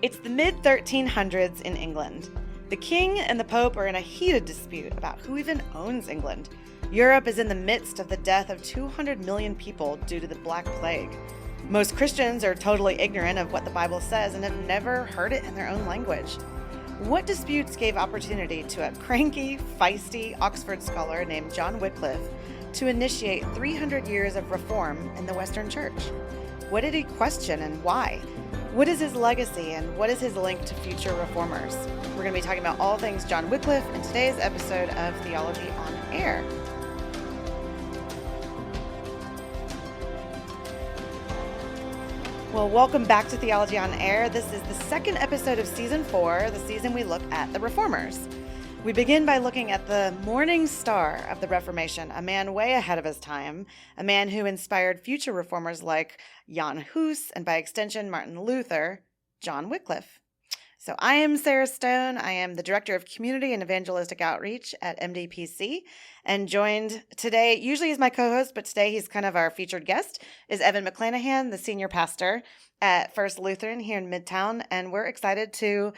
It's the mid-1300s in England. The king and the pope are in a heated dispute about who even owns England. Europe is in the midst of the death of 200 million people due to the Black Plague. Most Christians are totally ignorant of what the Bible says and have never heard it in their own language. What disputes gave opportunity to a cranky, feisty Oxford scholar named John Wycliffe to initiate 300 years of reform in the Western Church? What did he question and why? What is his legacy and what is his link to future reformers? We're going to be talking about all things John Wycliffe in today's episode of Theology on Air. Well, welcome back to Theology on Air. This is the second episode of Season 4, the season we look at the Reformers. We begin by looking at the morning star of the Reformation, a man way ahead of his time, a man who inspired future reformers like Jan Hus and by extension Martin Luther, John Wycliffe. So I am Sarah Stone. I am the Director of Community and Evangelistic Outreach at MDPC, and joined today, usually he's my co-host, but today he's kind of our featured guest, is Evan McClanahan, the Senior Pastor at First Lutheran here in Midtown, and we're excited to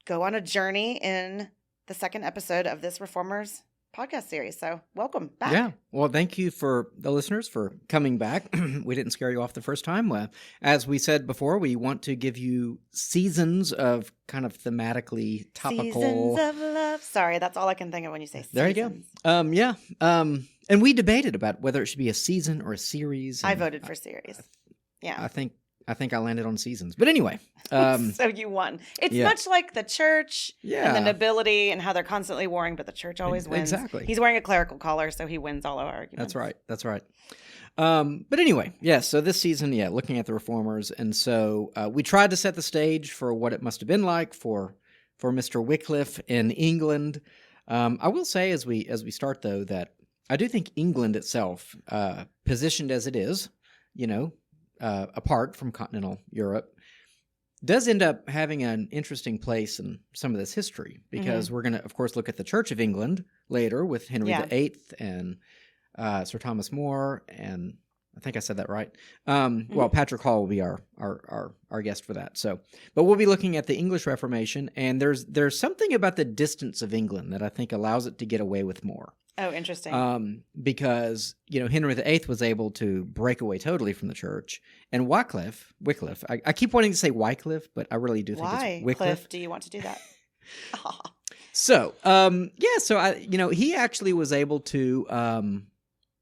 go on a journey in the second episode of this Reformers podcast series. So welcome back. Yeah. Well, thank you for the listeners for coming back. We didn't scare you off the first time. As we said before, we want to give you seasons of kind of thematically topical. Seasons of love. Sorry, that's all I can think of when you say seasons. There you go. Yeah. And we debated about whether it should be a season or a series. I voted for series. Yeah. I think I landed on seasons. But anyway. So you won. It's much like the church and the nobility and how they're constantly warring, but the church always wins. Exactly. He's wearing a clerical collar, so he wins all our arguments. That's right. But anyway, so this season, looking at the Reformers. And so we tried to set the stage for what it must have been like for Mr. Wycliffe in England. I will say as we start, though, that I do think England itself, positioned as it is, apart from continental Europe, does end up having an interesting place in some of this history, because we're going to, of course, look at the Church of England later with Henry VIII and Sir Thomas More, and I think I said that right. Well, Patrick Hall will be our guest for that. So, but we'll be looking at the English Reformation, and there's something about the distance of England that I think allows it to get away with more. Oh, interesting. Because, Henry VIII was able to break away totally from the church. And Wycliffe, I keep wanting to say Wycliffe, but I really do think it's Wycliffe. Cliff, do you want to do that? So, he actually was able to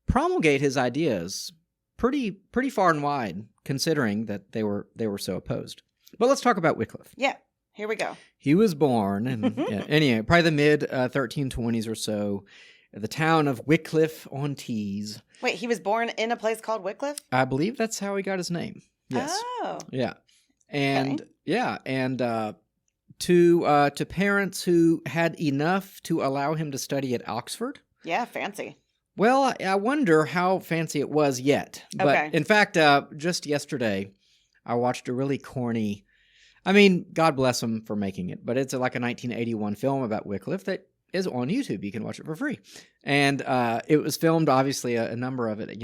promulgate his ideas pretty far and wide, considering that they were so opposed. But let's talk about Wycliffe. Yeah, here we go. He was born in probably the mid 1320s or so, the town of Wycliffe on Tees. Wait, he was born in a place called Wycliffe? I believe that's how he got his name. Yes. Oh. Yeah. And to parents who had enough to allow him to study at Oxford. Yeah, fancy. Well, I wonder how fancy it was yet. But in fact, just yesterday, I watched a really corny, God bless him for making it, but it's like a 1981 film about Wycliffe that is on YouTube. You can watch it for free. And it was filmed, obviously, a number of it,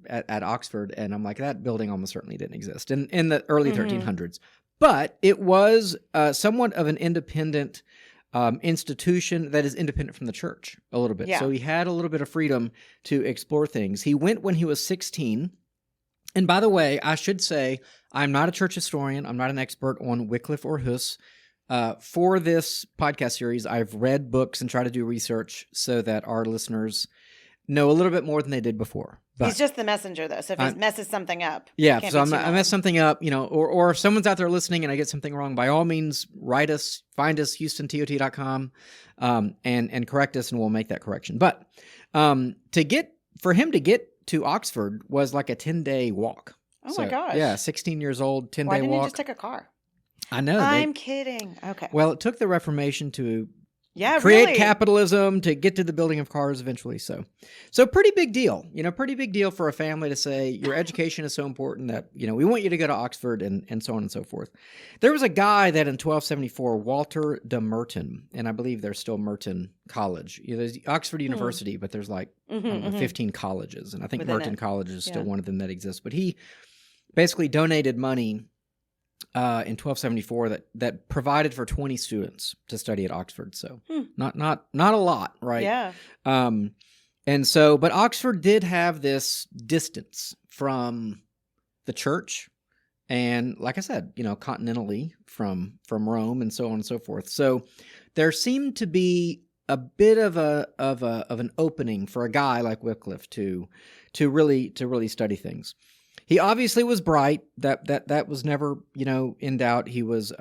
at Oxford. And I'm like, that building almost certainly didn't exist in the early 1300s. But it was somewhat of an independent institution that is independent from the church a little bit. Yeah. So he had a little bit of freedom to explore things. He went when he was 16. And by the way, I should say, I'm not a church historian. I'm not an expert on Wycliffe or Hus. For this podcast series, I've read books and tried to do research so that our listeners know a little bit more than they did before. But he's just the messenger, though. So if he messes something up, so I mess something up, or if someone's out there listening and I get something wrong, by all means, write us, find us, HoustonTOT.com, and correct us, and we'll make that correction. But for him to get to Oxford was like a 10-day walk. Oh my gosh! Yeah, 16 years old, 10-day walk. Why didn't you just take a car? I know. I'm kidding. Okay. Well, it took the Reformation to create capitalism, to get to the building of cars eventually. So pretty big deal. Pretty big deal for a family to say your education is so important that, we want you to go to Oxford and so on and so forth. There was a guy that in 1274, Walter de Merton, and I believe there's still Merton College. There's Oxford University, but there's like 15 colleges. And I think Merton College is still one of them that exists. But he basically donated money in 1274 that provided for 20 students to study at Oxford. So not a lot, right? Yeah. But Oxford did have this distance from the church, and like I said, continentally from Rome and so on and so forth. So there seemed to be a bit of an opening for a guy like Wycliffe to really study things. He obviously was bright. That was never, in doubt. He was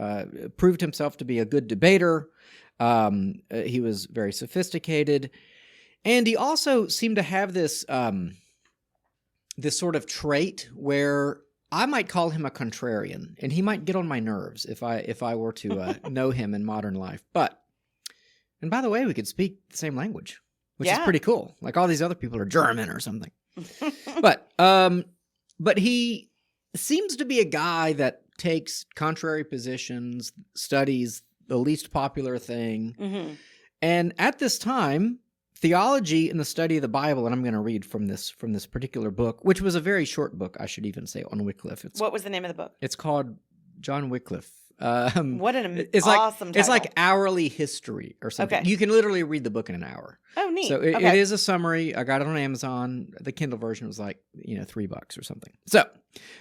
proved himself to be a good debater. He was very sophisticated, and he also seemed to have this this sort of trait where I might call him a contrarian, and he might get on my nerves if I were to know him in modern life. And by the way, we could speak the same language, which is pretty cool. Like all these other people are German or something. But he seems to be a guy that takes contrary positions, studies the least popular thing. Mm-hmm. And at this time, theology and the study of the Bible, and I'm going to read from this particular book, which was a very short book, I should even say, on Wycliffe. What was the name of the book? It's called John Wycliffe. What an awesome title. It's like hourly history or something. Okay. You can literally read the book in an hour. Oh, neat. So it is a summary. I got it on Amazon. The Kindle version was like, $3 or something. So,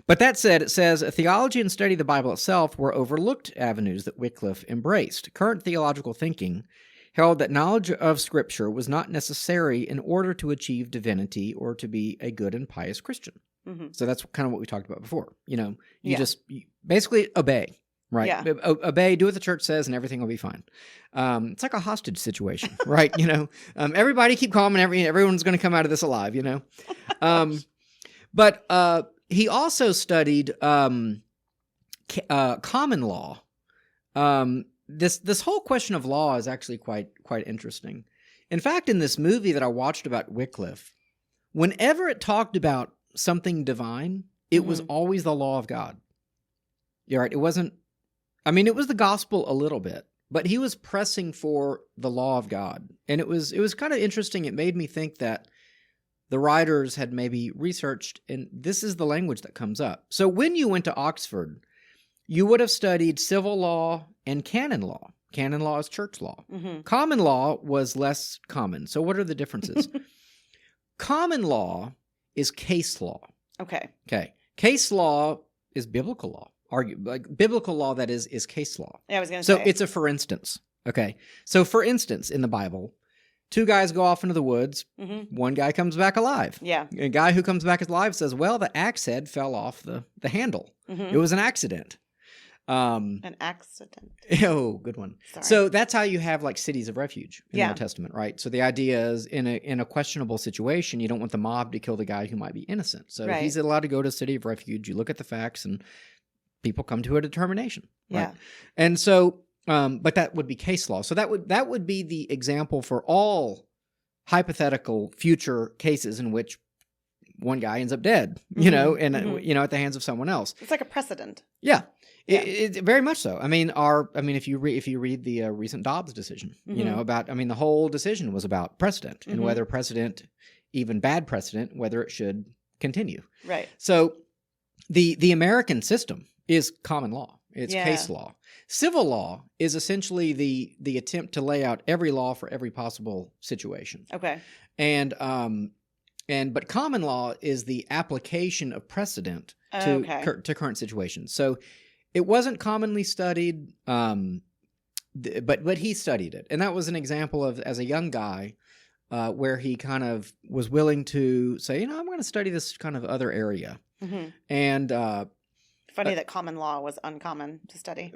but that said, it says, theology and study of the Bible itself were overlooked avenues that Wycliffe embraced. Current theological thinking held that knowledge of Scripture was not necessary in order to achieve divinity or to be a good and pious Christian. Mm-hmm. So that's kind of what we talked about before. You basically obey. Right. Yeah. Obey, do what the church says, and everything will be fine. It's like a hostage situation, right? Everybody keep calm, and everyone's going to come out of this alive, But he also studied common law. This whole question of law is actually quite interesting. In fact, in this movie that I watched about Wycliffe, whenever it talked about something divine, it was always the law of God. You're right. It wasn't. It was the gospel a little bit, but he was pressing for the law of God. And it was kind of interesting. It made me think that the writers had maybe researched, and this is the language that comes up. So when you went to Oxford, you would have studied civil law and canon law. Canon law is church law. Mm-hmm. Common law was less common. So what are the differences? Common law is case law. Okay. Case law is biblical law. Biblical law, that is case law. Yeah, I was going to say. So it's a for instance. Okay. So for instance, in the Bible, two guys go off into the woods. Mm-hmm. One guy comes back alive. Yeah. A guy who comes back alive says, well, the axe head fell off the handle. Mm-hmm. It was an accident. An accident. Oh, good one. Sorry. So that's how you have like cities of refuge in the Old Testament, right? So the idea is in a questionable situation, you don't want the mob to kill the guy who might be innocent. So he's allowed to go to a city of refuge. You look at the facts and people come to a determination. Right? Yeah. And so, but that would be case law. So that would be the example for all hypothetical future cases in which one guy ends up dead, at the hands of someone else. It's like a precedent. Yeah. It very much so. If you read the recent Dobbs decision, the whole decision was about precedent and whether precedent, even bad precedent, whether it should continue. Right. So the American system is common law. It's case law. Civil law is essentially the attempt to lay out every law for every possible situation. Okay. But common law is the application of precedent to current situations. So it wasn't commonly studied, but he studied it, and that was an example of, as a young guy, where he kind of was willing to say, I'm going to study this kind of other area. Mm-hmm. And funny that common law was uncommon to study.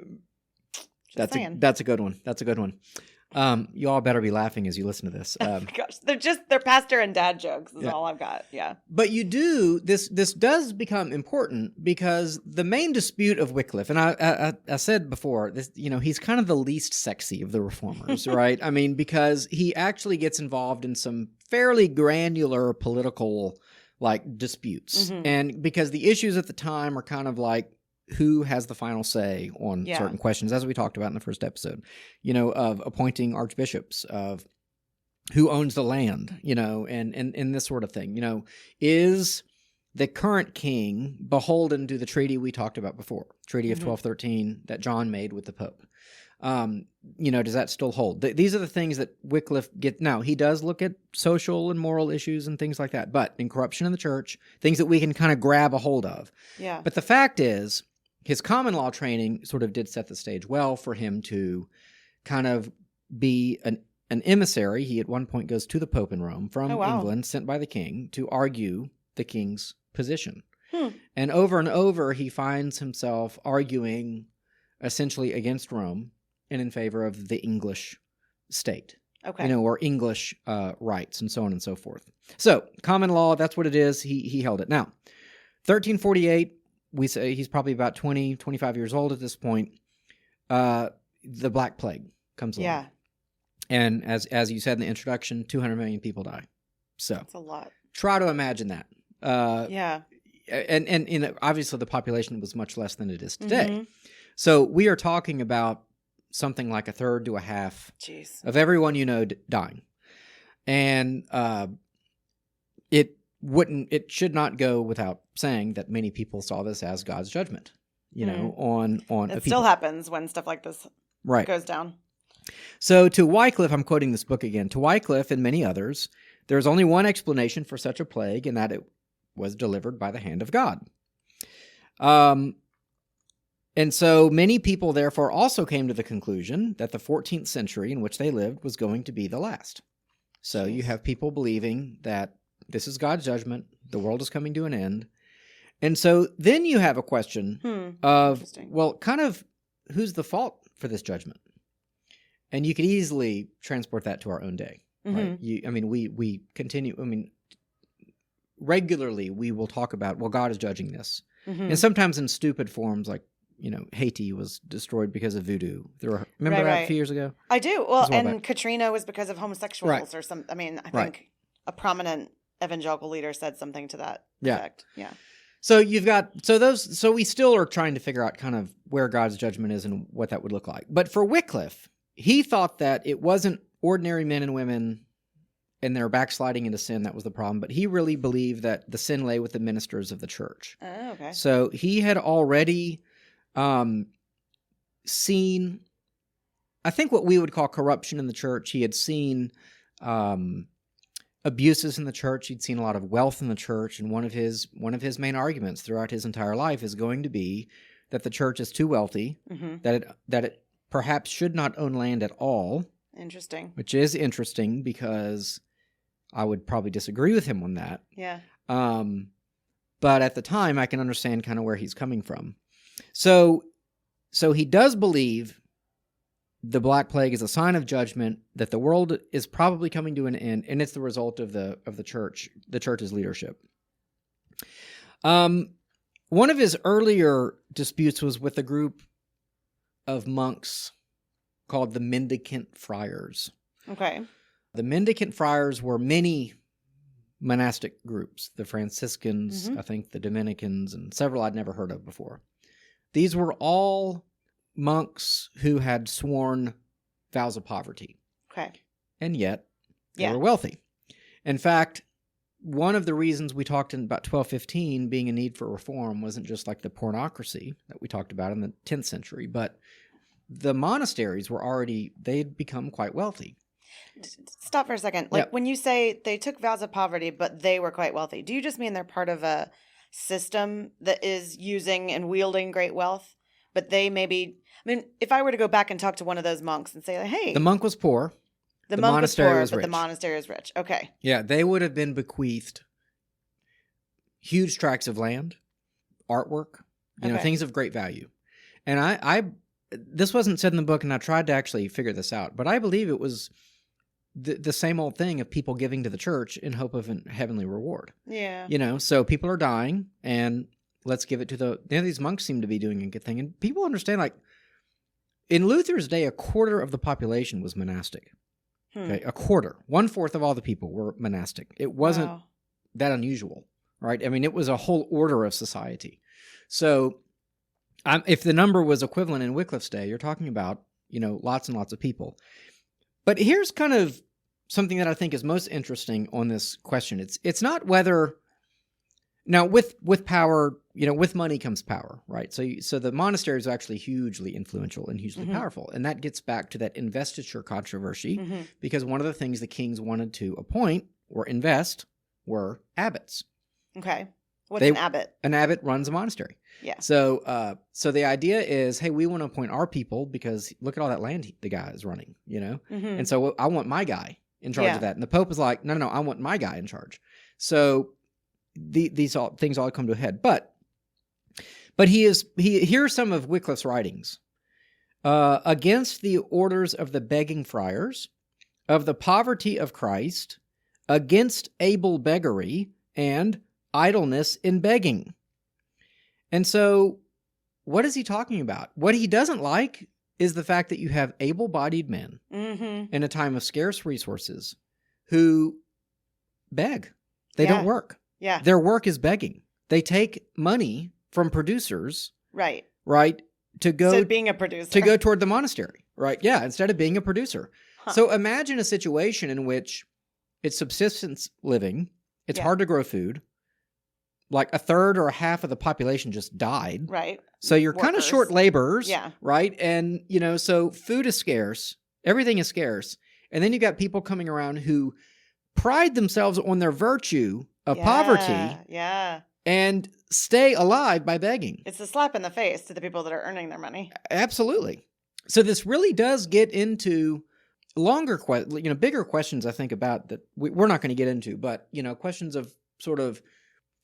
That's a good one. That's a good one. You all better be laughing as you listen to this. Oh my gosh, they're pastor and dad jokes is all I've got. Yeah. But this does become important because the main dispute of Wycliffe, and I said before, this, he's kind of the least sexy of the reformers, right? Because he actually gets involved in some fairly granular political disputes. Mm-hmm. And because the issues at the time are kind of like, who has the final say on certain questions, as we talked about in the first episode, of appointing archbishops, of who owns the land, and this sort of thing. Is the current king beholden to the treaty we talked about before, Treaty of 1213 that John made with the Pope. Does that still hold? These are the things that Wycliffe Now, he does look at social and moral issues and things like that, but in corruption in the church, things that we can kind of grab a hold of. Yeah. But the fact is, his common law training sort of did set the stage well for him to kind of be an emissary. He at one point goes to the Pope in Rome from England, sent by the king, to argue the king's position. And over, he finds himself arguing essentially against Rome and in favor of the English state, or English rights and so on and so forth. So common law, that's what it is. He held it. Now, 1348, we say he's probably about 20, 25 years old at this point. The Black Plague comes along. Yeah. And as you said in the introduction, 200 million people die. So that's a lot. Try to imagine that. Yeah. And obviously the population was much less than it is today. So we are talking about something like a third to a half of everyone dying. And it should not go without saying that many people saw this as God's judgment, on it still happens when stuff like this goes down. So to Wycliffe, I'm quoting this book again, to Wycliffe and many others, there's only one explanation for such a plague, and that it was delivered by the hand of God. And so many people, therefore, also came to the conclusion that the 14th century in which they lived was going to be the last. So you have people believing that this is God's judgment, the world is coming to an end. And so then you have a question of, well, kind of who's the fault for this judgment? And you could easily transport that to our own day. Right? We continue, regularly we will talk about, well, God is judging this. And sometimes in stupid forms like, Haiti was destroyed because of voodoo. Remember that a few years ago? I do. Well, and Katrina was because of homosexuals or some. I think a prominent evangelical leader said something to that effect. Yeah. So you've got so we still are trying to figure out kind of where God's judgment is and what that would look like. But for Wycliffe, he thought that it wasn't ordinary men and women and their backsliding into sin that was the problem, but he really believed that the sin lay with the ministers of the church. Oh, okay. So he had already seen, I think, what we would call corruption in the church. He had seen abuses in the church. He'd seen a lot of wealth in the church, and one of his main arguments throughout his entire life is going to be that the church is too wealthy, that it perhaps should not own land at all. Interesting. Which is interesting because I would probably disagree with him on that. Yeah. But at the time, I can understand kind of where he's coming from. So he does believe the Black Plague is a sign of judgment, that the world is probably coming to an end, and it's the result of the church's leadership. One of his earlier disputes was with a group of monks called the Mendicant Friars. Okay. The Mendicant Friars were many monastic groups, the Franciscans, I think the Dominicans, and several I'd never heard of before. These were all monks who had sworn vows of poverty. Okay. And yet, they were wealthy. In fact, one of the reasons we talked in about 1215 being a need for reform wasn't just like the pornocracy that we talked about in the 10th century, but the monasteries were already, they'd become quite wealthy. Stop for a second. When you say they took vows of poverty, but they were quite wealthy, do you just mean they're part of a system that is using and wielding great wealth? But they maybe, if I were to go back and talk to one of those monks and say, hey. The monk was poor. The monk was poor, but the monastery was rich. Okay. Yeah, they would have been bequeathed huge tracts of land, artwork, things of great value. And I this wasn't said in the book, and I tried to actually figure this out, but I believe it was the same old thing of people giving to the church in hope of a heavenly reward. Yeah. So people are dying, and let's give it to these monks seem to be doing a good thing. And people understand, like, in Luther's day, a quarter of the population was monastic. Okay, a quarter, 1/4 of all the people were monastic. It wasn't that unusual, right? It was a whole order of society. So if the number was equivalent in Wycliffe's day, you're talking about, lots and lots of people. But here's kind of something that I think is most interesting on this question. It's not whether, Now, with power, with money comes power, right? So the monastery is actually hugely influential and hugely powerful. And that gets back to that investiture controversy, because one of the things the kings wanted to appoint or invest were abbots. Okay. What's an abbot? An abbot runs a monastery. Yeah. So the idea is, hey, we want to appoint our people because look at all that land the guy is running, And so I want my guy in charge of that. And the Pope is like, no, I want my guy in charge. So these things all come to a head. But here are some of Wycliffe's writings. Against the orders of the begging friars, of the poverty of Christ, against able beggary, and idleness in begging. And so what is he talking about? What he doesn't like is the fact that you have able-bodied men in a time of scarce resources who beg. They don't work. Yeah. Their work is begging. They take money from producers. Right. To go instead of being a producer. To go toward the monastery. Right. Yeah. Instead of being a producer. Huh. So imagine a situation in which it's subsistence living. It's hard to grow food. Like a third or a half of the population just died. Right. So you're kind of short laborers. Yeah. Right. And, so food is scarce. Everything is scarce. And then you got people coming around who pride themselves on their virtue of poverty. Yeah. And stay alive by begging. It's a slap in the face to the people that are earning their money. Absolutely. So this really does get into bigger questions, I think, about that we're not going to get into, but, questions of sort of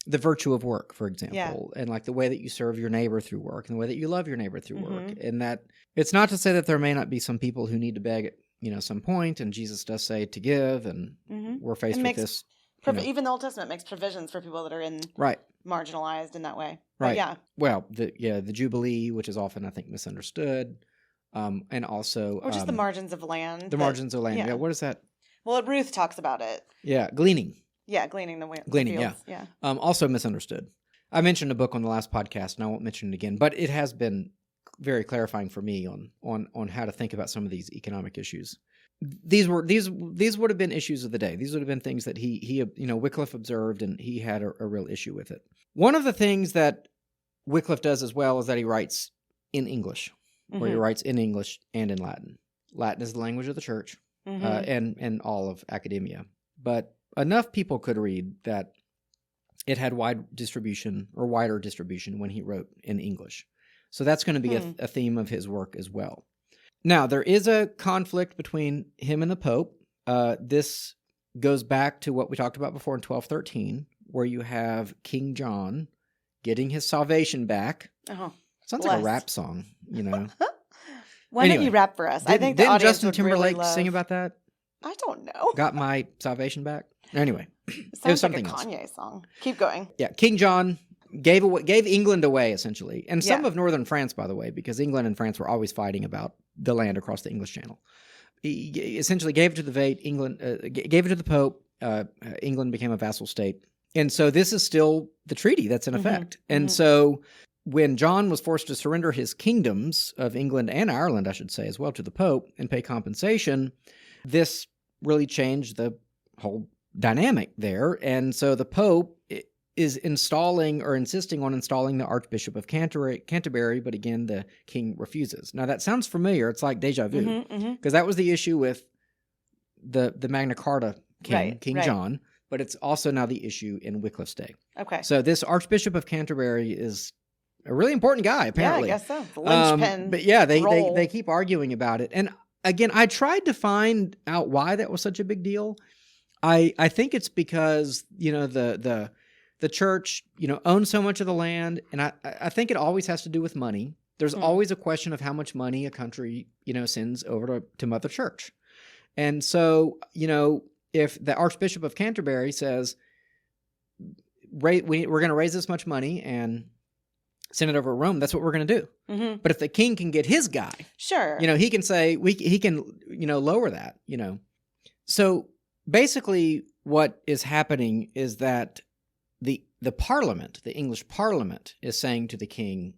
the virtue of work, for example, and like the way that you serve your neighbor through work and the way that you love your neighbor through work. And that it's not to say that there may not be some people who need to beg at, some point, and Jesus does say to give, and we're faced with this. Even the Old Testament makes provisions for people that are marginalized in that way. Right. But yeah. Well, the Jubilee, which is often, I think, misunderstood. And also... Or just the margins of land. Margins of land. Yeah. What is that? Well, Ruth talks about it. Yeah. Gleaning. Yeah. Gleaning the fields. Yeah. Also misunderstood. I mentioned a book on the last podcast, and I won't mention it again, but it has been very clarifying for me on how to think about some of these economic issues. These would have been issues of the day. These would have been things that he Wycliffe observed, and he had a real issue with it. One of the things that Wycliffe does as well is that he writes in English, or he writes in English and in Latin. Latin is the language of the church, and all of academia. But enough people could read that it had wider distribution when he wrote in English. So that's going to be a theme of his work as well. Now, there is a conflict between him and the Pope. This goes back to what we talked about before in 1213, where you have King John getting his salvation back. Oh, sounds like a rap song, Why don't you rap for us? I think the didn't audience Justin would Timberlake really sing about that? I don't know. Got my salvation back? Anyway, it was something like a Kanye song. Keep going. Yeah, King John gave England away, essentially. And some of northern France, by the way, because England and France were always fighting about the land across the English Channel. He essentially gave it to the Pope. England became a vassal state. And so this is still the treaty that's in effect. And so when John was forced to surrender his kingdoms of England and Ireland, I should say, as well, to the Pope and pay compensation, this really changed the whole dynamic there. And so the Pope is insisting on installing the Archbishop of Canterbury, but again, the king refuses. Now, that sounds familiar. It's like deja vu, because that was the issue with the Magna Carta king, King John, but it's also now the issue in Wycliffe's day. Okay. So this Archbishop of Canterbury is a really important guy, apparently. Yeah, I guess so. The linchpin but yeah, they keep arguing about it. And again, I tried to find out why that was such a big deal. I think it's because, the church, owns so much of the land, and I think it always has to do with money. There's always a question of how much money a country, sends over to Mother Church. And so, if the Archbishop of Canterbury says, we're going to raise this much money and send it over to Rome, that's what we're going to do. But if the king can get his guy, sure, he can say, he can, lower that, So basically what is happening is that the Parliament, the English Parliament, is saying to the king,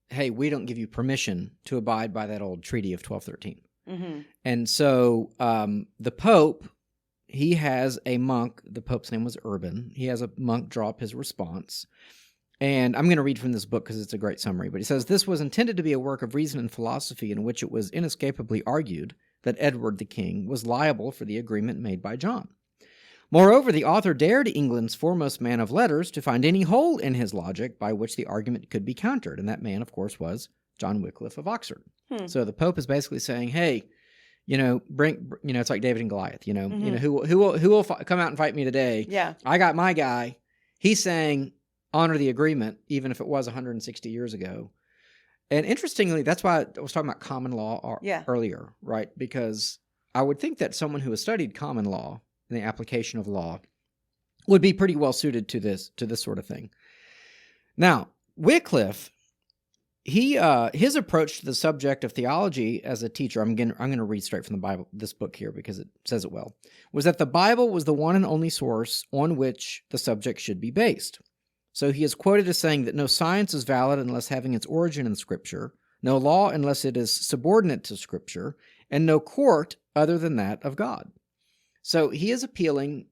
hey, we don't give you permission to abide by that old treaty of 1213. And so the Pope he has a monk, the Pope's name was Urban, he has a monk draw up his response. And I'm going to read from this book because it's a great summary. But he says, this was intended to be a work of reason and philosophy in which it was inescapably argued that Edward the King was liable for the agreement made by John. Moreover, the author dared England's foremost man of letters to find any hole in his logic by which the argument could be countered. And that man, of course, was John Wycliffe of Oxford. So the Pope is basically saying, hey, it's like David and Goliath, who will come out and fight me today? Yeah. I got my guy. He's saying, honor the agreement, even if it was 160 years ago. And interestingly, that's why I was talking about common law earlier, right? Because I would think that someone who has studied common law and the application of law would be pretty well suited to this sort of thing. Now, Wycliffe, his approach to the subject of theology as a teacher, I'm going to read straight from the Bible, this book here, because it says it well, was that the Bible was the one and only source on which the subject should be based. So he is quoted as saying that no science is valid unless having its origin in Scripture, no law unless it is subordinate to Scripture, and no court other than that of God. So he is appealing,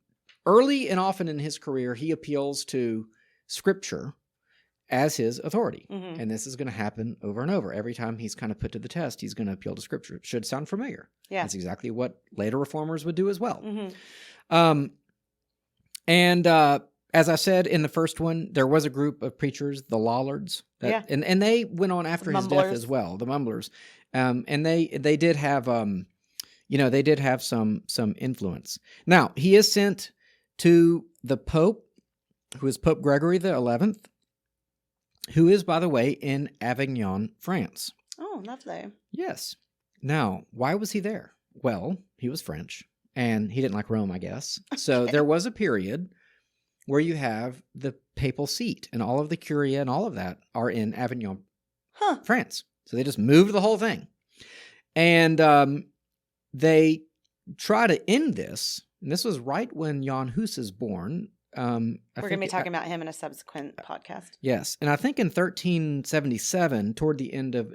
early and often in his career, he appeals to Scripture as his authority. Mm-hmm. And this is going to happen over and over. Every time he's kind of put to the test, he's going to appeal to Scripture. It should sound familiar. Yeah. That's exactly what later reformers would do as well. Mm-hmm. As I said in the first one, there was a group of preachers, the Lollards, and they went on after his death as well, the Mumblers, and they did have some influence. Now he is sent to the Pope, who is Pope Gregory the 11th, who is, by the way, in Avignon, France. Oh, lovely. Yes. Now, why was he there? Well, he was French, and he didn't like Rome, I guess. So there was a period where you have the papal seat, and all of the curia and all of that are in Avignon, France. So they just moved the whole thing. And they try to end this, and this was right when Jan Hus is born. We're going to be talking about him in a subsequent podcast. Yes, and I think in 1377, toward the end of,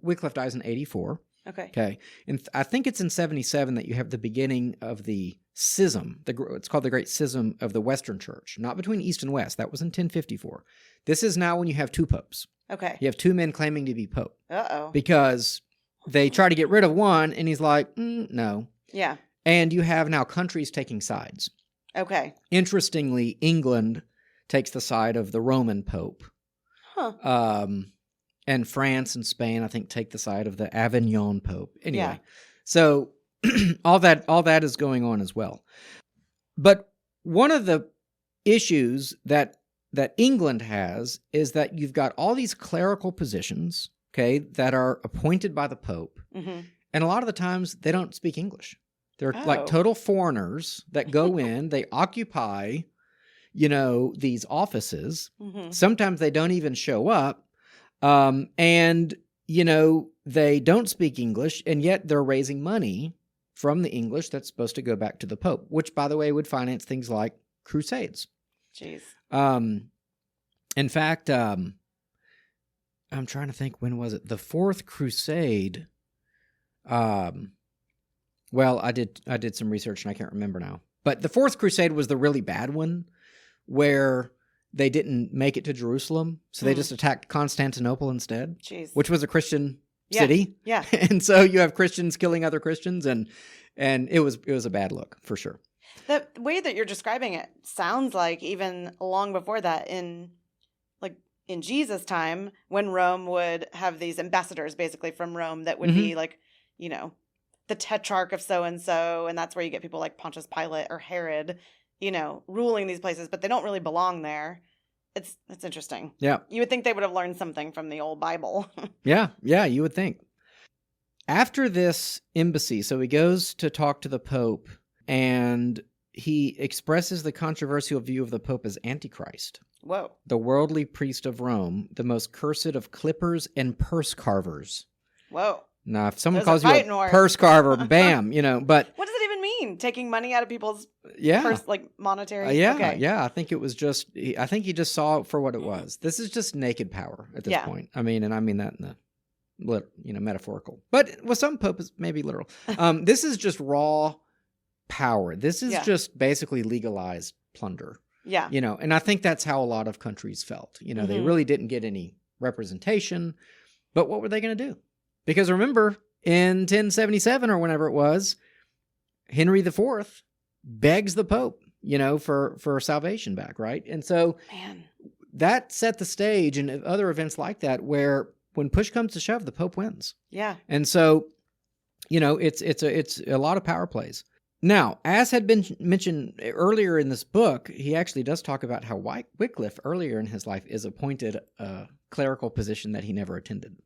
Wycliffe dies in 84. Okay. And I think it's in 77 that you have the beginning of the schism. It's called the Great Schism of the Western Church, not between East and West. That was in 1054. This is now when you have two popes. Okay. You have two men claiming to be pope. Uh-oh. Because they try to get rid of one, and he's like, no. Yeah. And you have now countries taking sides. Okay. Interestingly, England takes the side of the Roman Pope. And France and Spain, I think, take the side of the Avignon Pope. Anyway, so all that is going on as well. But one of the issues that England has is that you've got all these clerical positions, okay, that are appointed by the Pope, and a lot of the times they don't speak English. They're like total foreigners that go in, they occupy, these offices. Sometimes they don't even show up. And they don't speak English, and yet they're raising money from the English that's supposed to go back to the Pope, which, by the way, would finance things like crusades. Jeez. In fact, I'm trying to think, when was it? The Fourth Crusade. Well, I did some research and I can't remember now. But the Fourth Crusade was the really bad one, where they didn't make it to Jerusalem, so they just attacked Constantinople instead, which was a Christian city. Yeah. And so you have Christians killing other Christians, and it was a bad look, for sure. The way that you're describing it sounds like even long before that, in Jesus' time, when Rome would have these ambassadors basically from Rome that would be the tetrarch of so-and-so, and that's where you get people like Pontius Pilate or Herod, ruling these places, but they don't really belong there. It's interesting. Yeah. You would think they would have learned something from the old Bible. Yeah, you would think. After this embassy, so he goes to talk to the Pope, and he expresses the controversial view of the Pope as Antichrist. Whoa. The worldly priest of Rome, the most cursed of clippers and purse carvers. Whoa. Now, if someone calls you a purse carver, bam, but... What does it even mean? Taking money out of people's purse, monetary? Yeah. I think it was I think he just saw it for what it was. This is just naked power at this point. I mean that in the, metaphorical. But with some popes, maybe literal. This is just raw power. This is just basically legalized plunder. Yeah. And I think that's how a lot of countries felt. They really didn't get any representation, but what were they going to do? Because remember, in 1077 or whenever it was, Henry IV begs the Pope, for salvation back, right? And so that set the stage, and other events like that where when push comes to shove, the Pope wins. Yeah. And so, it's a lot of power plays. Now, as had been mentioned earlier in this book, he actually does talk about how Wycliffe earlier in his life is appointed a clerical position that he never attended.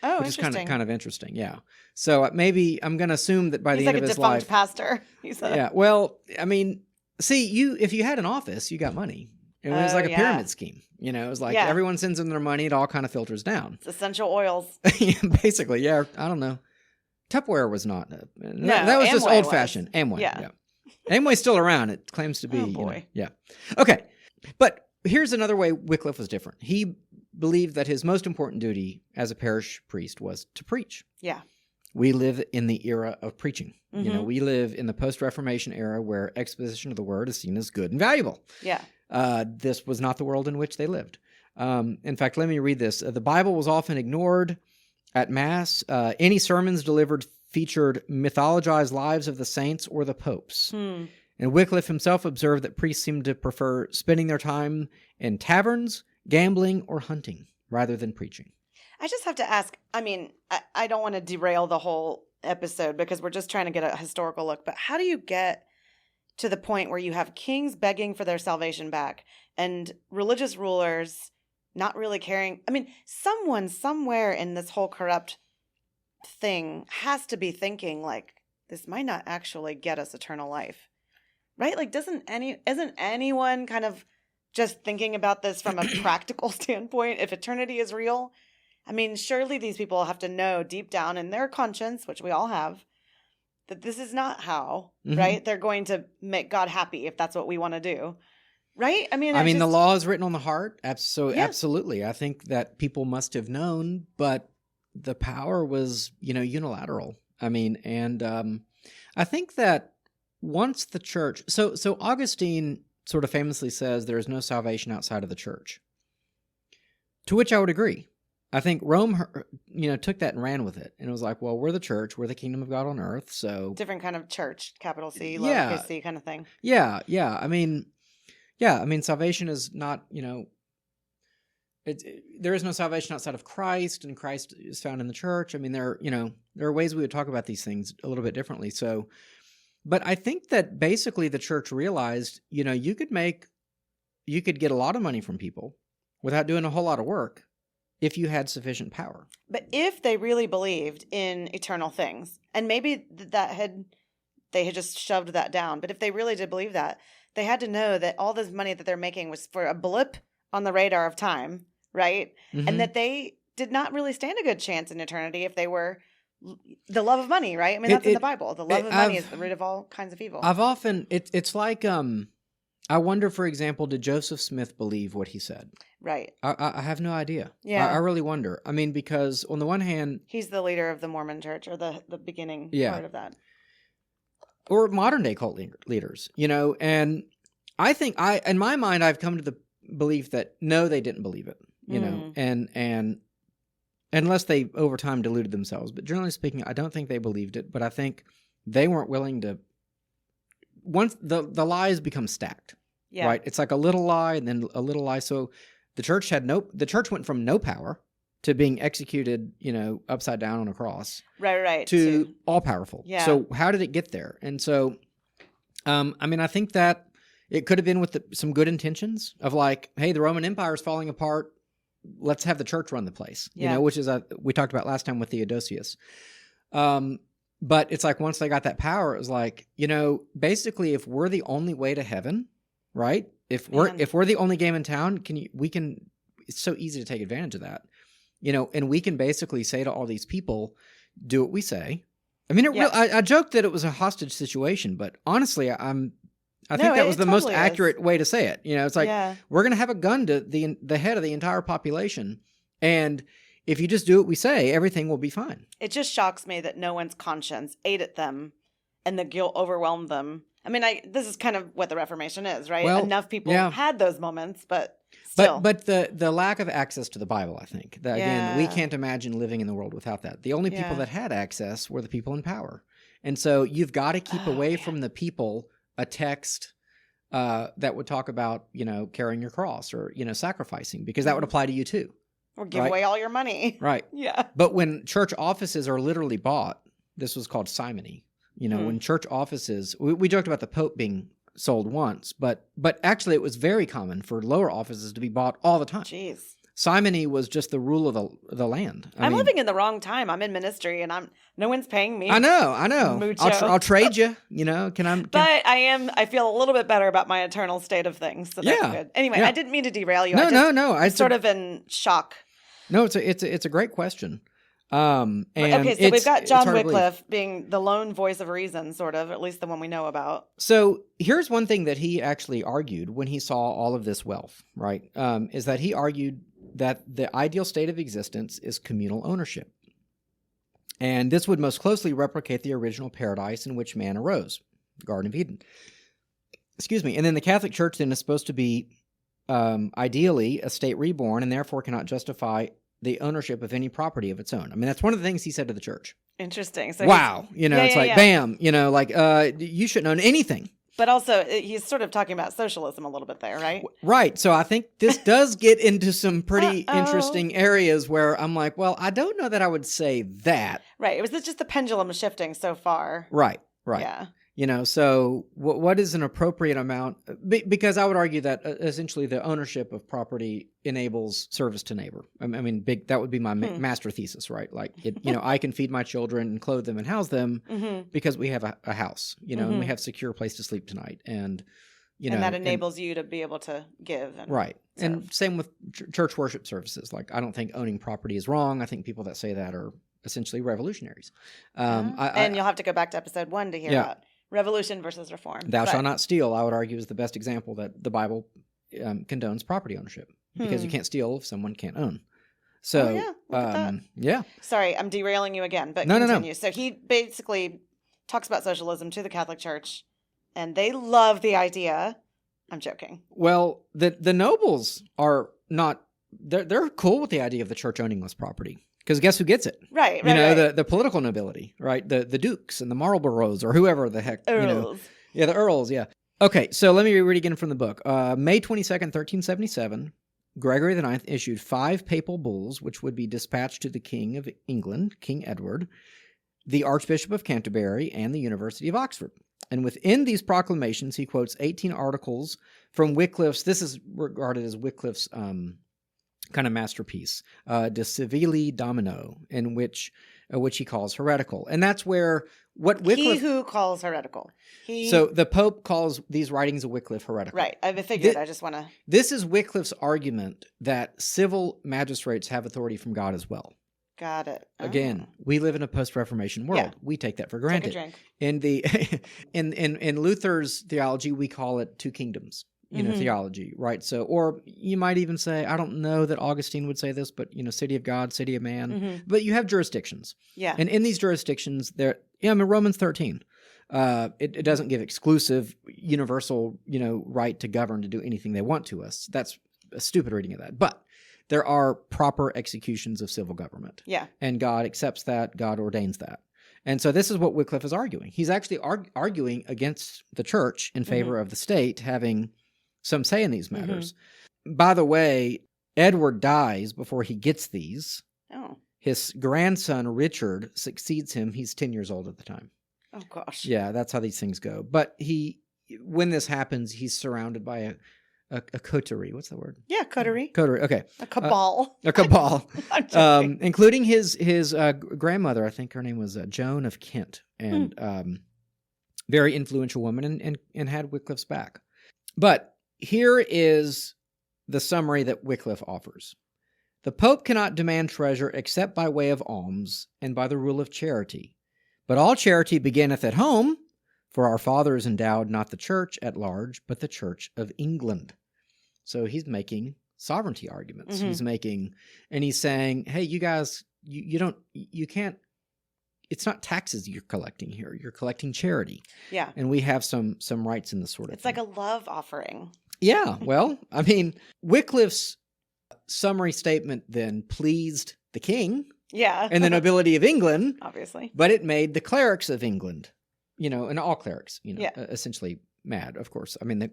Oh, which interesting. is kind of interesting, yeah. So maybe I'm going to assume that by the end of his life... He's like a defunct pastor. Yeah, well, I mean, see, if you had an office, you got money. It was like a pyramid scheme. It was like everyone sends in their money, it all kind of filters down. It's essential oils. Basically, yeah, I don't know. Tupperware was not. No, that was Amway just old-fashioned. Amway, yeah. Amway's still around. It claims to be. Oh, boy. Yeah. Okay. But here's another way Wycliffe was different. He believed that his most important duty as a parish priest was to preach. Yeah. We live in the era of preaching. We live in the post-Reformation era where exposition of the word is seen as good and valuable. Yeah. This was not the world in which they lived. In fact, let me read this. The Bible was often ignored at Mass. Any sermons delivered featured mythologized lives of the saints or the popes. And Wycliffe himself observed that priests seemed to prefer spending their time in taverns, gambling, or hunting rather than preaching. I just have to ask, I mean, I don't want to derail the whole episode because we're just trying to get a historical look, but how do you get to the point where you have kings begging for their salvation back and religious rulers not really caring? I mean, someone somewhere in this whole corrupt thing has to be thinking like, this might not actually get us eternal life, right? Like, isn't anyone kind of just thinking about this from a practical standpoint? If eternity is real, I mean, surely these people have to know deep down in their conscience, which we all have, that this is not how, right? They're going to make God happy if that's what we want to do. Right? I mean, the law is written on the heart. Absolutely. I think that people must have known, but the power was, unilateral. I mean, and I think that once the church, so Augustine sort of famously says there is no salvation outside of the church, to which I would agree. I think Rome, took that and ran with it. And it was like, well, we're the church. We're the kingdom of God on earth. So different kind of church, capital C, lowercase c kind of thing. Yeah. I mean, salvation is not, there is no salvation outside of Christ, and Christ is found in the church. I mean, there are ways we would talk about these things a little bit differently. So, but I think that basically the church realized, you could get a lot of money from people without doing a whole lot of work if you had sufficient power. But if they really believed in eternal things, and maybe they had just shoved that down, but if they really did believe that, they had to know that all this money that they're making was for a blip on the radar of time, right? And that they did not really stand a good chance in eternity if they were the love of money, right? I mean, that's in the Bible. The love of money is the root of all kinds of evil. It's like, I wonder, for example, did Joseph Smith believe what he said? Right. I have no idea. Yeah. I really wonder. I mean, because on the one hand... He's the leader of the Mormon church, or the beginning part of that. Or modern day cult leaders, and I think in my mind, I've come to the belief that no, they didn't believe it, and unless they over time deluded themselves. But generally speaking, I don't think they believed it, but I think they weren't willing to, once the lies become stacked, right? It's like a little lie and then a little lie. So the church went from no power to being executed, upside down on a cross. Right. To all powerful. Yeah. So how did it get there? And so, I think that it could have been with some good intentions of like, hey, the Roman Empire is falling apart. Let's have the church run the place, which is, we talked about last time with Theodosius. But it's like, once they got that power, it was like, basically if we're the only way to heaven, right? If we're the only game in town, it's so easy to take advantage of that. And we can basically say to all these people, do what we say. I mean, I joked that it was a hostage situation, but honestly, I think that was the most accurate way to say it. It's like, we're going to have a gun to the head of the entire population. And if you just do what we say, everything will be fine. It just shocks me that no one's conscience ate at them and the guilt overwhelmed them I mean, this is kind of what the Reformation is, right? Well, enough people yeah. had those moments, but still. But the lack of access to the Bible, I think. That, again, we can't imagine living in the world without that. The only people that had access were the people in power. And so you've got to keep away from the people a text that would talk about, carrying your cross or, sacrificing, because that would apply to you too. Or give away all your money. Right. Yeah. But when church offices are literally bought, this was called simony. When church offices, we joked about the Pope being sold once, but actually it was very common for lower offices to be bought all the time. Jeez. Simony was just the rule of the land. I'm living in the wrong time. I'm in ministry, and no one's paying me. I know. I'll trade you. But I feel a little bit better about my eternal state of things. So that's good. Anyway, I didn't mean to derail you. No. I'm sort of in shock. No, it's a great question. And so we've got John Wycliffe being the lone voice of reason, sort of, at least the one we know about. So here's one thing that he actually argued when he saw all of this wealth, right? Is that he argued that the ideal state of existence is communal ownership. And this would most closely replicate the original paradise in which man arose, the Garden of Eden. Excuse me. And then the Catholic Church then is supposed to be ideally a state reborn, and therefore cannot justify the ownership of any property of its own. I mean, that's one of the things he said to the church. Interesting. So wow. Bam, you shouldn't own anything. But also, he's sort of talking about socialism a little bit there, right? Right. So I think this does get into some pretty interesting areas where I'm like, well, I don't know that I would say that. Right. It was just the pendulum shifting so far. Right. Yeah. So what is an appropriate amount? Because I would argue that essentially the ownership of property enables service to neighbor. I mean, that would be my master thesis, right? Like, I can feed my children and clothe them and house them because we have a house, and we have secure place to sleep tonight. And, and that enables you to be able to give. And right. serve. And same with church worship services. Like, I don't think owning property is wrong. I think people that say that are essentially revolutionaries. And you'll have to go back to episode 1 to hear about revolution versus reform. Thou shalt not steal, I would argue, is the best example that the Bible condones property ownership, because you can't steal if someone can't own. So, look at that. Sorry, I'm derailing you again, but continue. No. So he basically talks about socialism to the Catholic Church, and they love the idea. I'm joking. Well, the nobles are not. They're cool with the idea of the church owning less property. Because guess who gets it? Right. The political nobility, right? The dukes and the Marlboroughs or whoever the heck. Earls. Yeah, the earls, yeah. Okay, so let me read again from the book. May 22nd, 1377, Gregory IX issued 5 papal bulls, which would be dispatched to the King of England, King Edward, the Archbishop of Canterbury, and the University of Oxford. And within these proclamations, he quotes 18 articles from Wycliffe's, this is regarded as Wycliffe's kind of masterpiece, De Civili Domino, in which he calls heretical. And that's where what Wycliffe... He who calls heretical. So the Pope calls these writings of Wycliffe heretical. Right. I figured. I just want to... This is Wycliffe's argument that civil magistrates have authority from God as well. Got it. Again, we live in a post-Reformation world. Yeah. We take that for granted. Take a drink. In Luther's theology, we call it two kingdoms. Theology, right? So, or you might even say, I don't know that Augustine would say this, but, city of God, city of man, but you have jurisdictions. Yeah. And in these jurisdictions, Romans 13, it doesn't give exclusive, universal, right to govern, to do anything they want to us. That's a stupid reading of that. But there are proper executions of civil government. Yeah. And God accepts that, God ordains that. And so this is what Wycliffe is arguing. He's actually arguing against the church in favor of the state having some say in these matters. By the way, Edward dies before he gets these. Oh. His grandson, Richard, succeeds him. He's 10 years old at the time. Oh, gosh. Yeah, that's how these things go. But when this happens, he's surrounded by a coterie. What's the word? Yeah, coterie. Coterie, okay. A cabal. A cabal. Including his grandmother, I think her name was Joan of Kent, and very influential woman, and had Wycliffe's back. But here is the summary that Wycliffe offers. The Pope cannot demand treasure except by way of alms and by the rule of charity. But all charity beginneth at home, for our fathers endowed not the church at large, but the Church of England. So he's making sovereignty arguments. He's saying, hey, you guys, you can't it's not taxes you're collecting here. You're collecting charity. Yeah. And we have some rights in this sort of It's thing. like a love offering. Yeah. Well, I mean, Wycliffe's summary statement then pleased the king. Yeah. And the nobility of England. Obviously. But it made the clerics of England, and all clerics, yeah. Essentially mad, of course. I mean,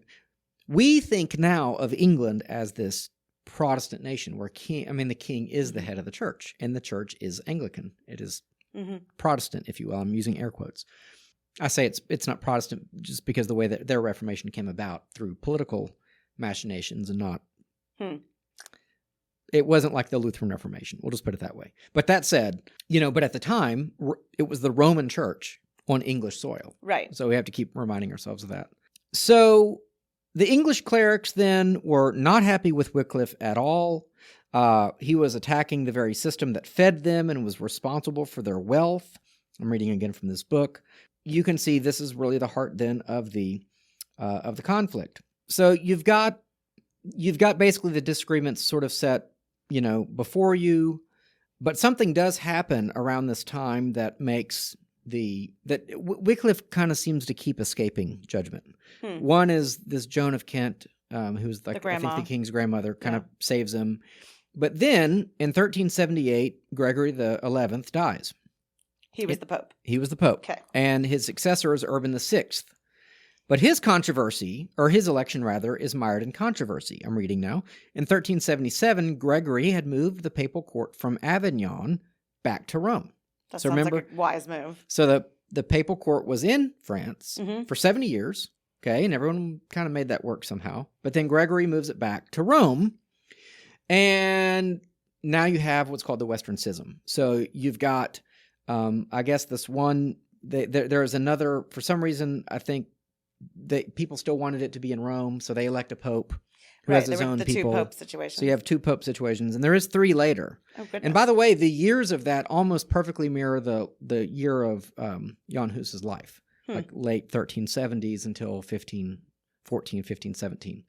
we think now of England as this Protestant nation where the king is the head of the church, and the church is Anglican. It is Protestant, if you will. I'm using air quotes. I say it's not Protestant just because the way that their Reformation came about through political machinations and not... It wasn't like the Lutheran Reformation. We'll just put it that way. But that said, but at the time, it was the Roman church on English soil. Right. So we have to keep reminding ourselves of that. So the English clerics then were not happy with Wycliffe at all. He was attacking the very system that fed them and was responsible for their wealth. I'm reading again from this book. You can see this is really the heart then of the conflict. So you've got basically the disagreements sort of set before you, but something does happen around this time that makes Wycliffe kind of seems to keep escaping judgment. One is this Joan of Kent, who's like, I think the king's grandmother, kind of saves him. But then in 1378, Gregory the 11th dies. He was the Pope. He was the Pope. Okay. And his successor is Urban VI. But his election rather, is mired in controversy. I'm reading now. In 1377, Gregory had moved the papal court from Avignon back to Rome. That sounds like a wise move. So the papal court was in France for 70 years, okay, and everyone kind of made that work somehow. But then Gregory moves it back to Rome, and now you have what's called the Western Schism. So you've got, I guess this one, there is another, for some reason, I think, people still wanted it to be in Rome, so they elect a pope who has his own people. 2 pope situations. So you have 2 pope situations, and there is 3 later. Oh, goodness. And by the way, the years of that almost perfectly mirror the year of Jan Hus's life, like late 1370s until 1514, 1517.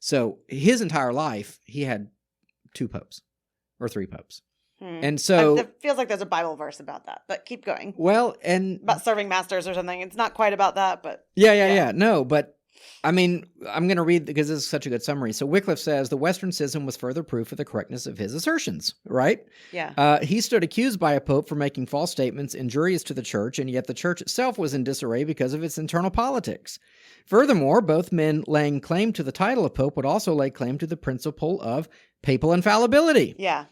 So his entire life, he had 2 popes or 3 popes. And so it feels like there's a Bible verse about that, but keep going. Well, and about serving masters or something. It's not quite about that, but yeah. No, but I mean, I'm going to read because this is such a good summary. So Wycliffe says the Western Schism was further proof of the correctness of his assertions, right? Yeah. He stood accused by a pope for making false statements injurious to the church, and yet the church itself was in disarray because of its internal politics. Furthermore, both men laying claim to the title of pope would also lay claim to the principle of papal infallibility. Yeah.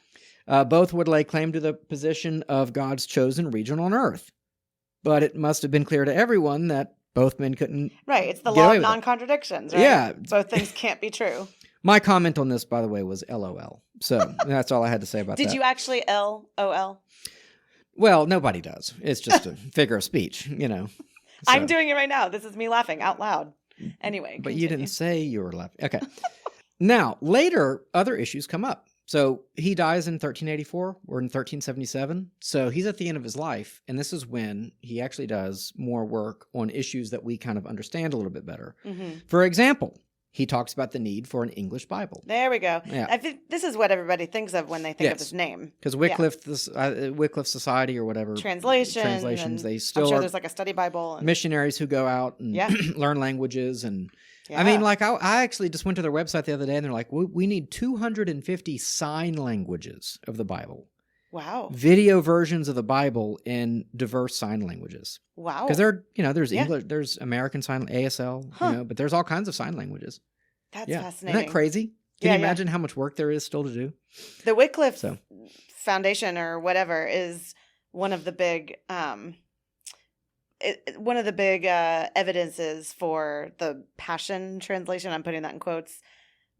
Both would lay claim to the position of God's chosen region on earth. But it must have been clear to everyone that both men couldn't. Right. It's the law of non-contradictions, right? Yeah. Both things can't be true. My comment on this, by the way, was LOL. So that's all I had to say about that. Did you actually LOL? Well, nobody does. It's just a figure of speech, So. I'm doing it right now. This is me laughing out loud. Anyway. But you didn't say you were laughing. Okay. Now, later, other issues come up. So he dies in 1384 or in 1377. So he's at the end of his life. And this is when he actually does more work on issues that we kind of understand a little bit better. For example, he talks about the need for an English Bible. There we go. Yeah. I think this is what everybody thinks of when they think of his name. Because Wycliffe, Wycliffe Society or whatever. Translations. They still I'm sure there's like a study Bible. Missionaries who go out and learn languages and... Yeah. I mean, like, I actually just went to their website the other day, and they're like, we need 250 sign languages of the Bible. Wow. Video versions of the Bible in diverse sign languages. Wow. Because there's English, there's American Sign, ASL, but there's all kinds of sign languages. That's fascinating. Isn't that crazy? Can you imagine how much work there is still to do? The Wycliffe Foundation or whatever is one of the big... one of the big evidences for the Passion Translation, I'm putting that in quotes,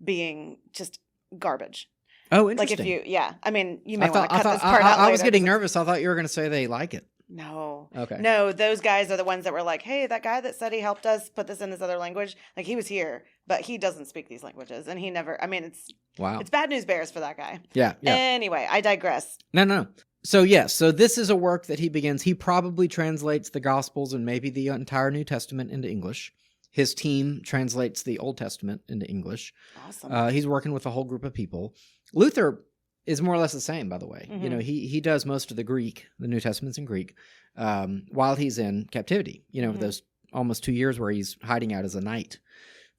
being just garbage. Oh, interesting. Like if you, I mean, you may want to cut this part out later. I was getting nervous. I thought you were going to say they like it. No. Okay. No, those guys are the ones that were like, hey, that guy that said he helped us put this in this other language, like he was here, but he doesn't speak these languages. And he never, I mean, it's bad news bears for that guy. Yeah. Anyway, I digress. No. So so this is a work that he begins. He probably translates the Gospels and maybe the entire New Testament into English. His team translates the Old Testament into English. Awesome. He's working with a whole group of people. Luther is more or less the same, by the way. Mm-hmm. You know, he does most of the Greek, the New Testament's in Greek, while he's in captivity. You know, those almost 2 years where he's hiding out as a knight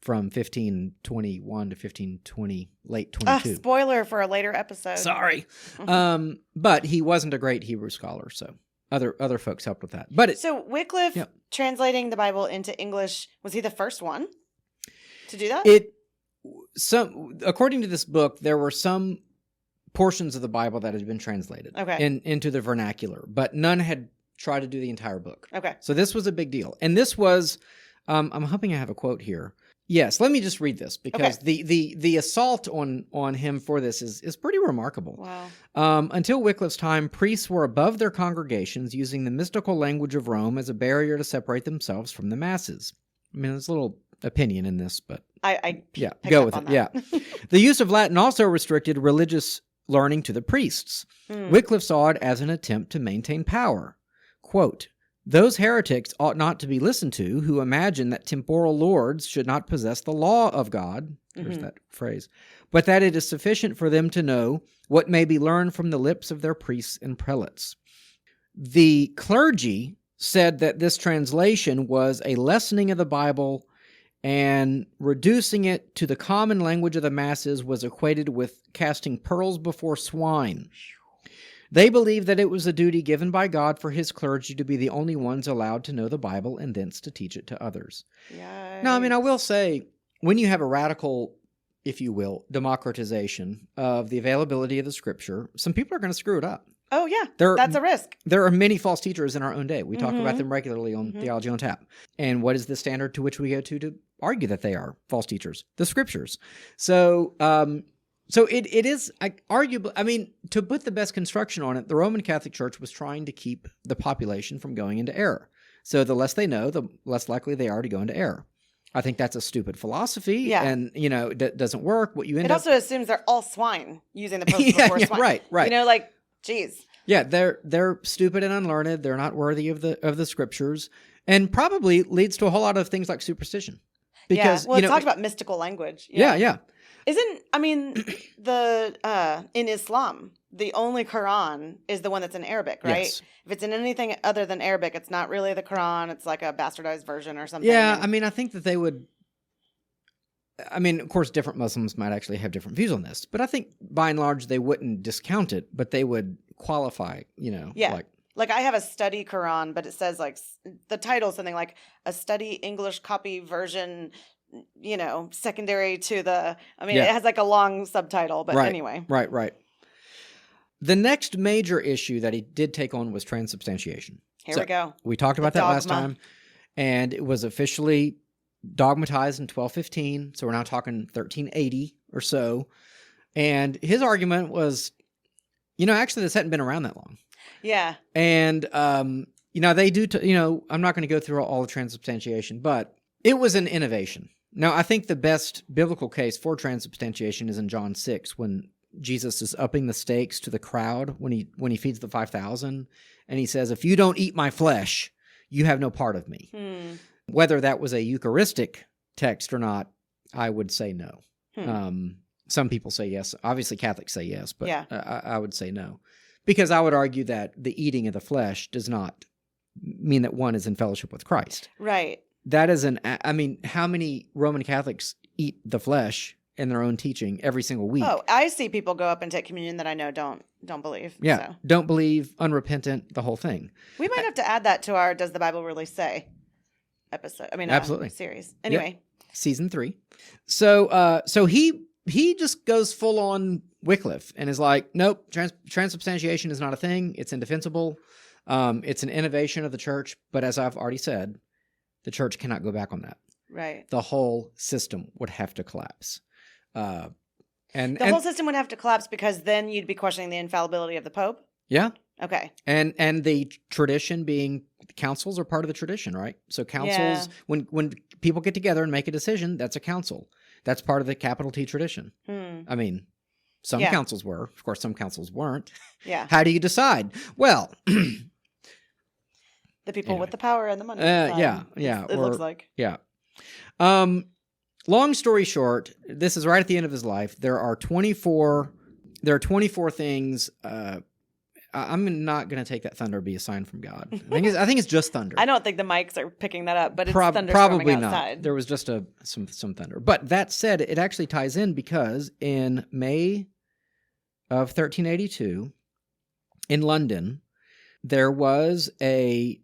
from 1521 to 1520, late 22. Spoiler for a later episode. Sorry. But he wasn't a great Hebrew scholar, so other folks helped with that. But so Wycliffe translating the Bible into English, was he the first one to do that? According to this book, there were some portions of the Bible that had been translated into the vernacular, but none had tried to do the entire book. Okay. So this was a big deal. And this was, I'm hoping I have a quote here. Yes, let me just read this because the assault on him for this is pretty remarkable. Wow. Until Wycliffe's time, priests were above their congregations, using the mystical language of Rome as a barrier to separate themselves from the masses. I mean, there's a little opinion in this, but go with it. Yeah. The use of Latin also restricted religious learning to the priests. Wycliffe saw it as an attempt to maintain power. Quote, "Those heretics ought not to be listened to who imagine that temporal lords should not possess the law of God," there's that phrase, "but that it is sufficient for them to know what may be learned from the lips of their priests and prelates." The clergy said that this translation was a lessening of the Bible, and reducing it to the common language of the masses was equated with casting pearls before swine. They believed that it was a duty given by God for his clergy to be the only ones allowed to know the Bible and thence to teach it to others. Yikes. Now, I mean, I will say, when you have a radical, if you will, democratization of the availability of the Scripture, some people are going to screw it up. Oh, yeah. That's a risk. There are many false teachers in our own day. We talk about them regularly on Theology on Tap. And what is the standard to which we go to argue that they are false teachers? The Scriptures. So it is arguable. I mean, to put the best construction on it, the Roman Catholic Church was trying to keep the population from going into error. So the less they know, the less likely they are to go into error. I think that's a stupid philosophy, and that doesn't work. What you end it also assumes they're all swine using the pearls before swine. Right. You know, like, geez. Yeah, they're stupid and unlearned. They're not worthy of the Scriptures, and probably leads to a whole lot of things like superstition. Because it talks about mystical language. Yeah. In Islam, the only Quran is the one that's in Arabic, right? Yes. If it's in anything other than Arabic, it's not really the Quran. It's like a bastardized version or something. Yeah, I mean, I think that they would... I mean, of course, different Muslims might actually have different views on this, but I think by and large they wouldn't discount it, but they would qualify, Yeah. Like I have a study Quran, but it says like the title is something like a study English copy version, secondary to the, it has like a long subtitle, but anyway. Right. The next major issue that he did take on was transubstantiation. Here we go. We talked about that last time, and it was officially dogmatized in 1215, so we're now talking 1380 or so. And his argument was, actually this hadn't been around that long. Yeah. And, they do, I'm not going to go through all the transubstantiation, but it was an innovation. Now, I think the best biblical case for transubstantiation is in John 6, when Jesus is upping the stakes to the crowd when he feeds the 5,000, and he says, "If you don't eat my flesh, you have no part of me." Whether that was a Eucharistic text or not, I would say no. Some people say yes. Obviously, Catholics say yes, but I would say no. Because I would argue that the eating of the flesh does not mean that one is in fellowship with Christ. Right. That is how many Roman Catholics eat the flesh in their own teaching every single week? Oh, I see people go up and take communion that I know don't believe. Yeah, don't believe, unrepentant, the whole thing. We might have to add that to our Does the Bible Really Say episode. Absolutely. Series. Anyway. Yep. Season 3. So he just goes full on Wycliffe and is like, nope, transubstantiation is not a thing. It's indefensible. It's an innovation of the church. But as I've already said, the church cannot go back on that. Right. The whole system would have to collapse. The whole system would have to collapse because then you'd be questioning the infallibility of the Pope? Yeah. Okay. And the tradition being, councils are part of the tradition, right? So councils, when people get together and make a decision, that's a council. That's part of the capital T tradition. I mean, some councils were. Of course, some councils weren't. Yeah. How do you decide? Well... the people with the power and the money. It looks like. Yeah. Long story short, this is right at the end of his life. There are 24 there are 24 things. I'm not going to take that thunder to be a sign from God. I think it's just thunder. I don't think the mics are picking that up, but it's thunder probably outside. Not. There was just some thunder. But that said, it actually ties in because in May of 1382 in London, there was the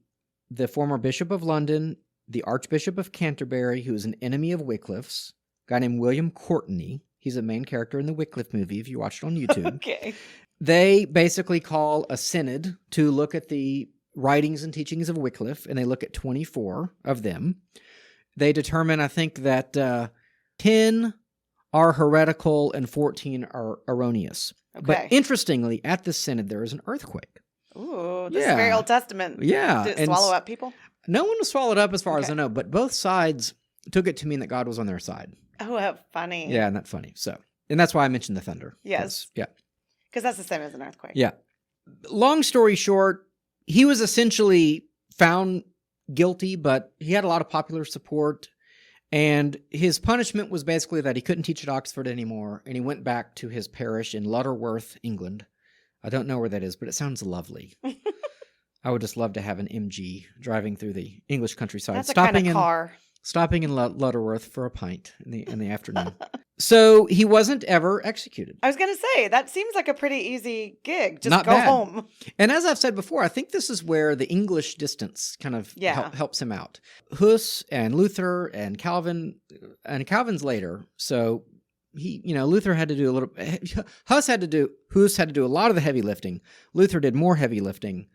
former Bishop of London, the Archbishop of Canterbury, who was an enemy of Wycliffe's, a guy named William Courtney. He's a main character in the Wycliffe movie, if you watch it on YouTube. Okay. They basically call a synod to look at the writings and teachings of Wycliffe, and they look at 24 of them. They determine, I think, that 10 are heretical and 14 are erroneous. Okay. But interestingly, at this synod, there is an earthquake. Ooh, this is very Old Testament. Yeah. Did it swallow up people? No one was swallowed up as far as I know, but both sides took it to mean that God was on their side. Oh, how funny. Yeah, and that's funny. So, and that's why I mentioned the thunder. Yes. Yeah. Because that's the same as an earthquake. Yeah. Long story short, he was essentially found guilty, but he had a lot of popular support. And his punishment was basically that he couldn't teach at Oxford anymore. And he went back to his parish in Lutterworth, England. I don't know where that is, but it sounds lovely. I would just love to have an MG driving through the English countryside. That's a kind of car. Stopping in Lutterworth for a pint in the afternoon. So he wasn't ever executed. I was going to say, that seems like a pretty easy gig. Just Not go bad. home. And as I've said before, I think this is where the English distance kind of helps him out. Huss and Luther and Calvin, and Calvin's later. So Luther had to do a little. Huss had to do a lot of the heavy lifting. Luther did more heavy lifting,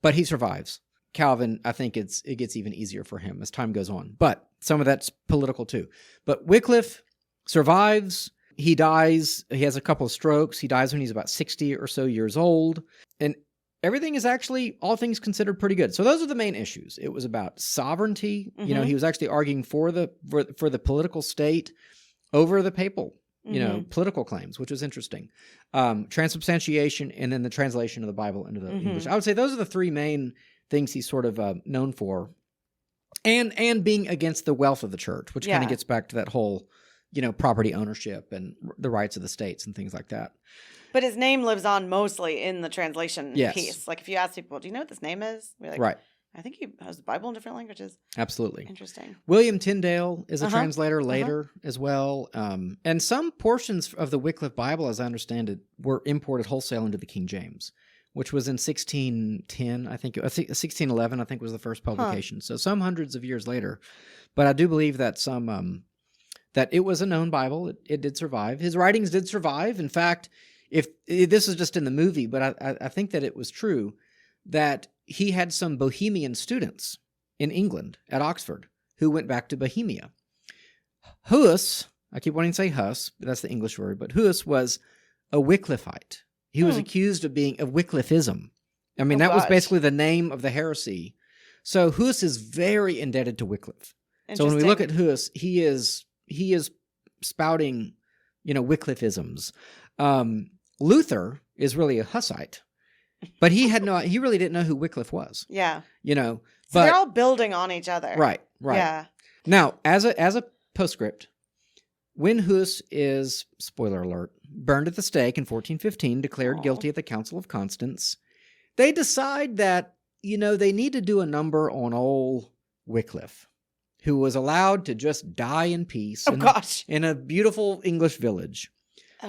but he survives. Calvin, I think it gets even easier for him as time goes on. But some of that's political too. But Wycliffe survives. He dies. He has a couple of strokes. He dies when he's about 60 or so years old. And everything is actually, all things considered, pretty good. So those are the main issues. It was about sovereignty. Mm-hmm. He was actually arguing for the political state over the papal, political claims, which was interesting. Transubstantiation, and then the translation of the Bible into the English. I would say those are the three main things he's sort of known for. And being against the wealth of the church, which kind of gets back to that whole, property ownership and the rights of the states and things like that. But his name lives on mostly in the translation yes. piece. Like if you ask people, do you know what this name is? We're like, right. I think he has the Bible in different languages. Absolutely. Interesting. William Tyndale is a translator later as well. And some portions of the Wycliffe Bible, as I understand it, were imported wholesale into the King James, which was in 1610, I think. 1611, I think, was the first publication. So some hundreds of years later. But I do believe that that it was a known Bible. It did survive. His writings did survive. In fact, if this is just in the movie, but I think that it was true that he had some Bohemian students in England at Oxford who went back to Bohemia. Huss, I keep wanting to say Huss, but that's the English word, but Huss was a Wycliffite. He was accused of being of Wycliffism. I mean, that was basically the name of the heresy. So Huss is very indebted to Wycliffe. So when we look at Huss, he is spouting, Wycliffisms. Luther is really a Hussite, but he really didn't know who Wycliffe was. Yeah. So but they're all building on each other. Right. Yeah. Now, as a postscript, when Huss is, spoiler alert, burned at the stake in 1415, declared guilty at the Council of Constance, they decide that, they need to do a number on old Wycliffe, who was allowed to just die in peace in a beautiful English village.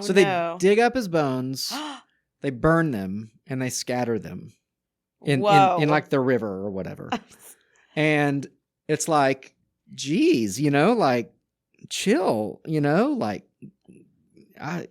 So they dig up his bones, they burn them, and they scatter them in like the river or whatever. And it's like, geez, chill,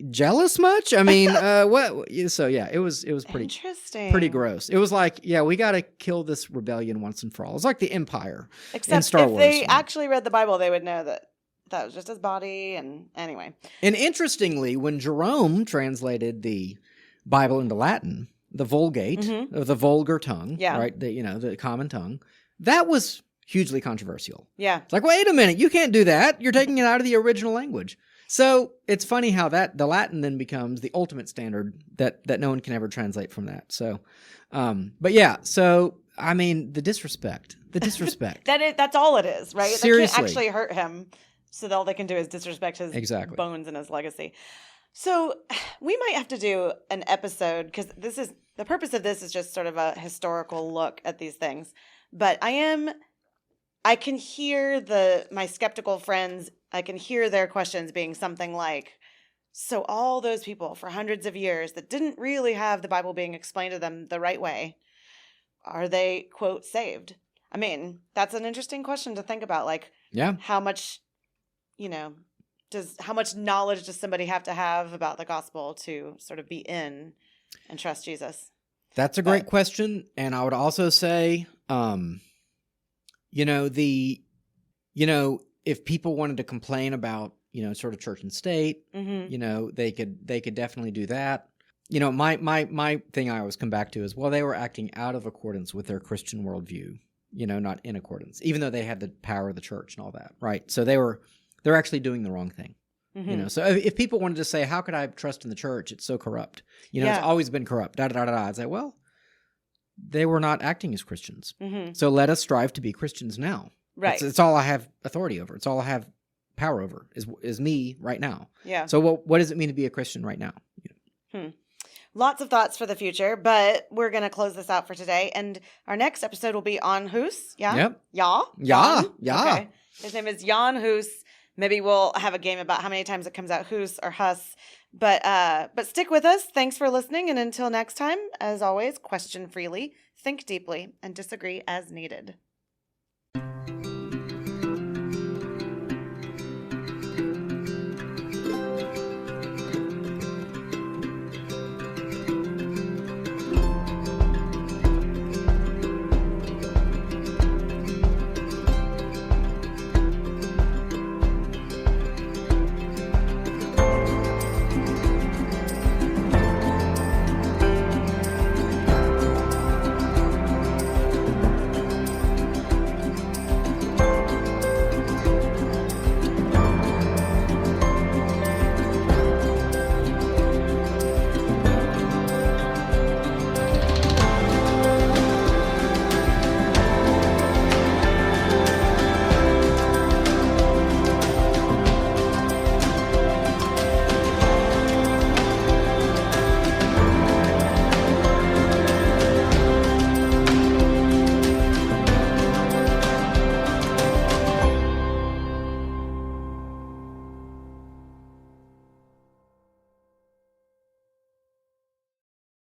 jealous much? I mean, what? So yeah, it was pretty interesting, pretty gross. It was like, we got to kill this rebellion once and for all. It's like the Empire. Except in Star Wars. If they actually read the Bible, they would know that was just his body. And anyway. And interestingly, when Jerome translated the Bible into Latin, the Vulgate, or the vulgar tongue, right? The common tongue, that was hugely controversial. Yeah. It's like, wait a minute, you can't do that. You're taking it out of the original language. So it's funny how the Latin then becomes the ultimate standard that no one can ever translate from that. So, but yeah, so I mean, the disrespect. That's all it is, right? Seriously. They can't actually hurt him. So all they can do is disrespect his bones and his legacy. So we might have to do an episode, because the purpose of this is just sort of a historical look at these things. But I can hear my skeptical friends, I can hear their questions being something like, so all those people for hundreds of years that didn't really have the Bible being explained to them the right way, are they, quote, saved? I mean, that's an interesting question to think about. Like, how much, how much knowledge does somebody have to have about the gospel to sort of be in and trust Jesus? That's a great question. And I would also say, if people wanted to complain about, sort of church and state, they could definitely do that. My thing I always come back to is, well, they were acting out of accordance with their Christian worldview, not in accordance, even though they had the power of the church and all that, right? So they're actually doing the wrong thing. So if people wanted to say, how could I trust in the church? It's so corrupt. It's always been corrupt. I'd say, well, they were not acting as Christians. So let us strive to be Christians now. Right. It's all I have authority over. It's all I have power over is me right now. Yeah. So what does it mean to be a Christian right now? Lots of thoughts for the future, but we're going to close this out for today. And our next episode will be on Hus. Yeah? Yep. Yeah? Okay. His name is Jan Hus. Maybe we'll have a game about how many times it comes out Hus or Hus. But stick with us. Thanks for listening. And until next time, as always, question freely, think deeply, and disagree as needed.